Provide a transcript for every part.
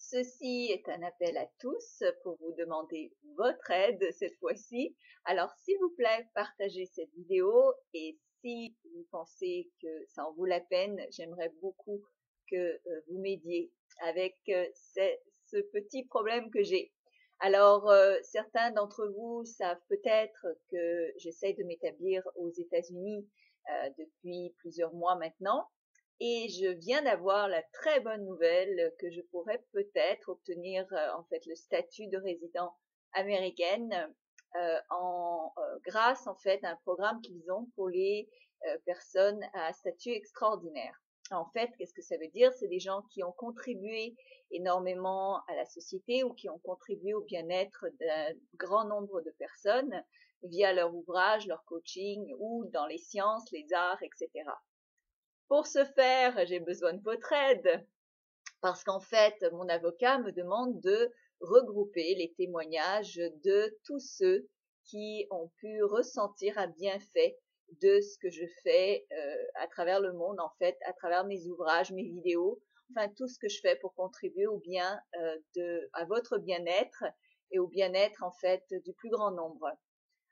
Ceci est un appel à tous pour vous demander votre aide cette fois-ci. Alors, s'il vous plaît, partagez cette vidéo et si vous pensez que ça en vaut la peine, j'aimerais beaucoup que vous m'aidiez avec ce petit problème que j'ai. Alors, certains d'entre vous savent peut-être que j'essaye de m'établir aux États-Unis depuis plusieurs mois maintenant. Et je viens d'avoir la très bonne nouvelle que je pourrais peut-être obtenir en fait le statut de résident américaine grâce en fait à un programme qu'ils ont pour les personnes à statut extraordinaire. En fait, qu'est-ce que ça veut dire? C'est des gens qui ont contribué énormément à la société ou qui ont contribué au bien-être d'un grand nombre de personnes via leur ouvrage, leur coaching ou dans les sciences, les arts, etc. Pour ce faire, j'ai besoin de votre aide parce qu'en fait, mon avocat me demande de regrouper les témoignages de tous ceux qui ont pu ressentir un bienfait de ce que je fais à travers le monde, en fait, à travers mes ouvrages, mes vidéos, enfin tout ce que je fais pour contribuer au bien à votre bien-être et au bien-être en fait du plus grand nombre.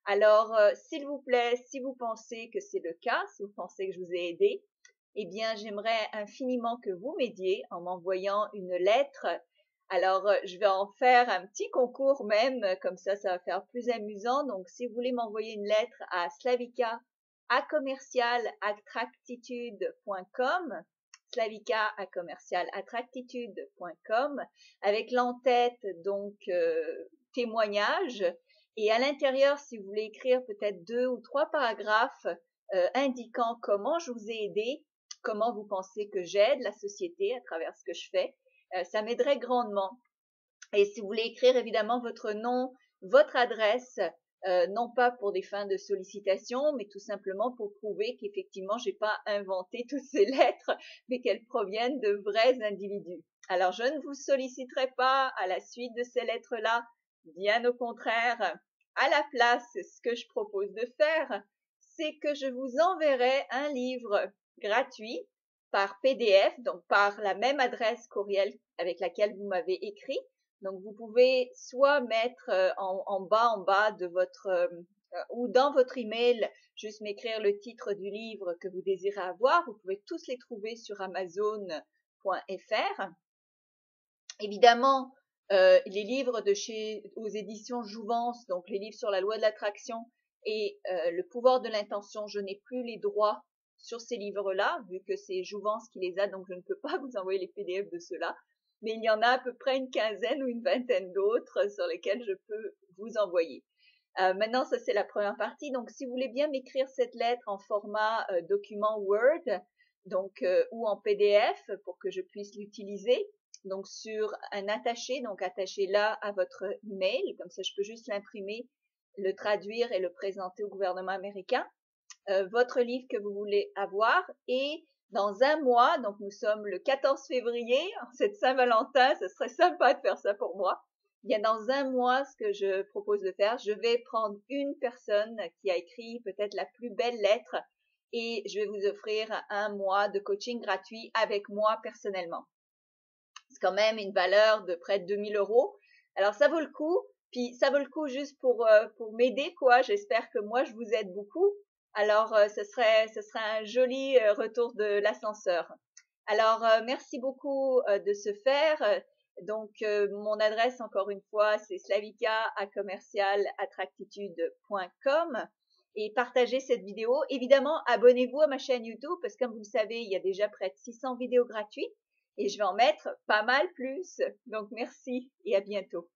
Alors, s'il vous plaît, si vous pensez que c'est le cas, si vous pensez que je vous ai aidé, eh bien, j'aimerais infiniment que vous m'aidiez en m'envoyant une lettre. Alors, je vais en faire un petit concours même, comme ça va faire plus amusant. Donc, si vous voulez m'envoyer une lettre à slavika@commercialattractitude.com, slavika@commercialattractitude.com, avec l'en-tête donc témoignage. Et à l'intérieur, si vous voulez écrire peut-être 2 ou 3 paragraphes indiquant comment je vous ai aidé, comment vous pensez que j'aide la société à travers ce que je fais, ça m'aiderait grandement. Et si vous voulez écrire évidemment votre nom, votre adresse, non pas pour des fins de sollicitation, mais tout simplement pour prouver qu'effectivement, j'ai pas inventé toutes ces lettres, mais qu'elles proviennent de vrais individus. Alors, je ne vous solliciterai pas à la suite de ces lettres-là, bien au contraire. À la place, ce que je propose de faire, c'est que je vous enverrai un livre gratuit par PDF, donc par la même adresse courriel avec laquelle vous m'avez écrit. Donc, vous pouvez soit mettre en bas de votre ou dans votre email, juste m'écrire le titre du livre que vous désirez avoir. Vous pouvez tous les trouver sur Amazon.fr. Évidemment, les livres aux éditions Jouvence, donc les livres sur la loi de l'attraction et le pouvoir de l'intention, je n'ai plus les droits sur ces livres-là, vu que c'est Jouvence qui les a, donc je ne peux pas vous envoyer les PDF de ceux-là. Mais il y en a à peu près une quinzaine ou une vingtaine d'autres sur lesquels je peux vous envoyer. Maintenant, ça c'est la première partie. Donc, si vous voulez bien m'écrire cette lettre en format document Word, donc ou en PDF pour que je puisse l'utiliser, donc sur un attaché, donc attaché là à votre email, comme ça je peux juste l'imprimer, le traduire et le présenter au gouvernement américain. Votre livre que vous voulez avoir et dans un mois, donc nous sommes le 14 février, c'est Saint-Valentin, ce serait sympa de faire ça pour moi. Bien, dans un mois, ce que je propose de faire, je vais prendre une personne qui a écrit peut-être la plus belle lettre et je vais vous offrir un mois de coaching gratuit avec moi personnellement. C'est quand même une valeur de près de 2000 €. Alors, ça vaut le coup. Puis, ça vaut le coup juste pour m'aider, quoi. J'espère que moi, je vous aide beaucoup. Alors, ce serait un joli retour de l'ascenseur. Alors, merci beaucoup de ce faire. Donc, mon adresse, encore une fois, c'est slavika@commercialattractitude.com et partagez cette vidéo. Évidemment, abonnez-vous à ma chaîne YouTube parce que comme vous le savez, il y a déjà près de 600 vidéos gratuites et je vais en mettre pas mal plus. Donc, merci et à bientôt.